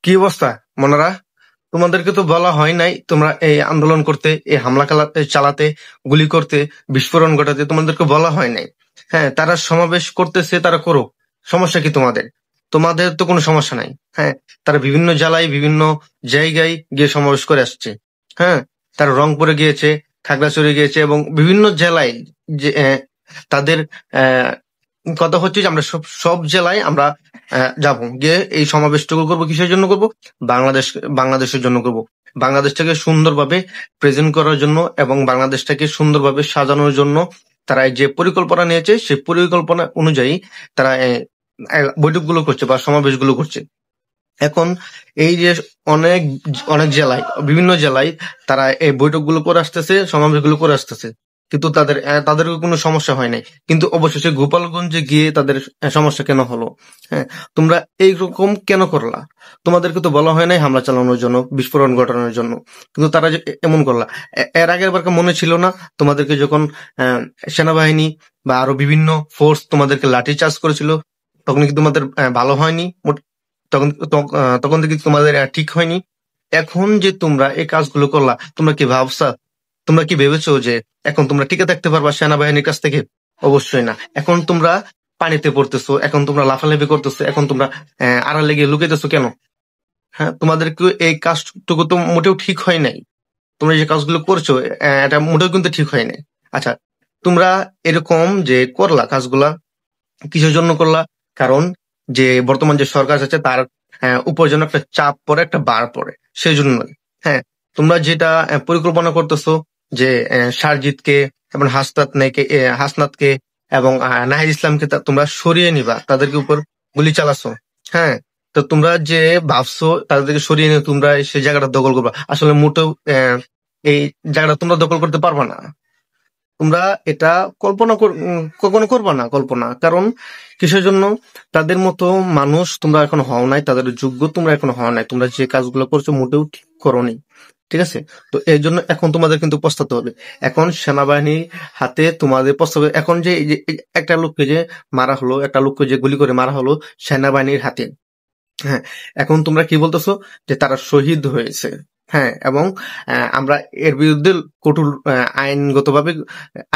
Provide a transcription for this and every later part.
কি অবস্থা মনারা? তোমাদেরকে তো বলা হয় নাই তোমরা এই আন্দোলন করতে, এই চালাতে, গুলি করতে, বিস্ফোরণ ঘটাতে তোমাদেরকে বলা হয় নাই। হ্যাঁ, তারা সমাবেশ করতেছে, তারা করুক। সমস্যা কি তোমাদের? তোমাদের তো কোনো সমস্যা নাই। হ্যাঁ, তারা বিভিন্ন জেলায় বিভিন্ন জায়গায় গিয়ে সমাবেশ করে আসছে। হ্যাঁ, তারা রংপুরে গিয়েছে, খাগড়াছড়ি গিয়েছে এবং বিভিন্ন জেলায় যে তাদের আহ কথা হচ্ছে যে আমরা সব সব জেলায় আমরা যাব, গিয়ে এই সমাবেশটুকু করবো। কিসের জন্য করব? বাংলাদেশ বাংলাদেশের জন্য করব। বাংলাদেশটাকে সুন্দরভাবে প্রেজেন্ট করার জন্য এবং বাংলাদেশটাকে সুন্দরভাবে সাজানোর জন্য তারা এই যে পরিকল্পনা নিয়েছে, সেই পরিকল্পনা অনুযায়ী তারা বৈঠকগুলো করছে বা সমাবেশগুলো করছে। এখন এই যে অনেক অনেক জেলায়, বিভিন্ন জেলায় তারা এই বৈঠকগুলো করে আসতেছে, সমাবেশগুলো করে আসতেছে, কিন্তু তাদের কোনো সমস্যা হয় নাই। কিন্তু অবশেষে গোপালগঞ্জে গিয়ে তাদের সমস্যা কেন হলো? হ্যাঁ, তোমরা এইরকম কেন করলা? তোমাদেরকে তো বলা হয় নাই হামলা চালানোর জন্য, বিস্ফোরণ ঘটানোর জন্য, কিন্তু তারা যে এমন করলা। এর আগের বার মনে ছিল না তোমাদেরকে যখন সেনাবাহিনী বা আরো বিভিন্ন ফোর্স তোমাদেরকে লাঠি চার্জ করেছিল, তখন কি তোমাদের ভালো হয়নি? তখন থেকে তোমাদের ঠিক হয়নি। এখন যে তোমরা এই কাজগুলো করলা, তোমরা কি ভেবেছো যে এখন তোমরা টিকে থাকতে পারবা সেনাবাহিনীর কাছ থেকে? অবশ্যই না। এখন তোমরা পানিতে পড়তেছো, এখন তোমরা লাফালাফি করতেছো, এখন তোমরা আড়ালে গিয়ে লুকাইতেছো কেন? হ্যাঁ, তোমাদেরকে এই কাজটুকু তো মোটেও ঠিক হয় নাই। তোমরা যে কাজগুলো করছো এটা মোটেও কিন্তু ঠিক হয় নাই। আচ্ছা, তোমরা এরকম যে করলা কাজগুলা, কিসের জন্য করলা? কারণ যে বর্তমান যে সরকার আছে তার উপর যেন একটা চাপ পড়ে, একটা বার পড়ে, সেই জন্যই। হ্যাঁ, তোমরা যেটা পরিকল্পনা করতেছো যে সারজিৎকে এবং হাসনাতকে এবং নাহিদ ইসলামকে তোমরা সরিয়ে নিবা, তাদেরকে উপর গুলি চালাছো। হ্যাঁ, তো তোমরা যে ভাবছো তাদেরকে সরিয়ে নিয়ে তোমরা সেই জায়গাটা দখল করবা, আসলে মোটেও এই জায়গাটা তোমরা দখল করতে পারবা না। তোমরা এটা কখনো করবা না কল্পনা। কারণ কিসের জন্য? তাদের মতো মানুষ তোমরা এখন হও নাই, তাদের যোগ্য তোমরা এখন হও নাই। তোমরা যে কাজগুলো করছো মোটেও ঠিক করোনি। ঠিক আছে? তো এই জন্য এখন তোমাদের কিন্তু পস্তাতে হবে। এখন সেনাবাহিনীর হাতে তোমাদের পস্তাবে। এখন যে এই যে একটা লোককে যে মারা হলো, একটা লোককে যে গুলি করে মারা হলো সেনাবাহিনীর হাতে। হ্যাঁ, এখন তোমরা কি বলতেছো যে তারা শহীদ হয়েছে। হ্যাঁ, এবং আমরা এর বিরুদ্ধে কঠোর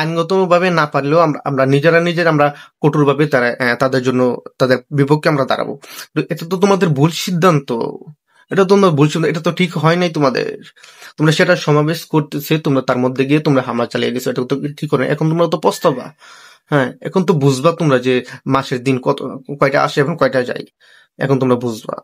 আইনগতভাবে না পারলেও আমরা নিজেরা আমরা কঠোরভাবে তাদের জন্য, তাদের বিপক্ষে আমরা দাঁড়াবো। তো এটা তো তোমাদের ভুল সিদ্ধান্ত। এটা তোমরা ভুল সিদ্ধান্ত, এটা তো ঠিক হয় নাই তোমাদের। তোমরা সেটা সমাবেশ করতেছে, তোমরা তার মধ্যে গিয়ে তোমরা হামলা চালিয়ে গেছো, এটা তো ঠিক হয় না। এখন তোমরা তো পস্তাবা। হ্যাঁ, এখন তো বুঝবা তোমরা যে মাসের দিন কয়টা আসে এবং কয়টা যায়। এখন তোমরা বুঝবা।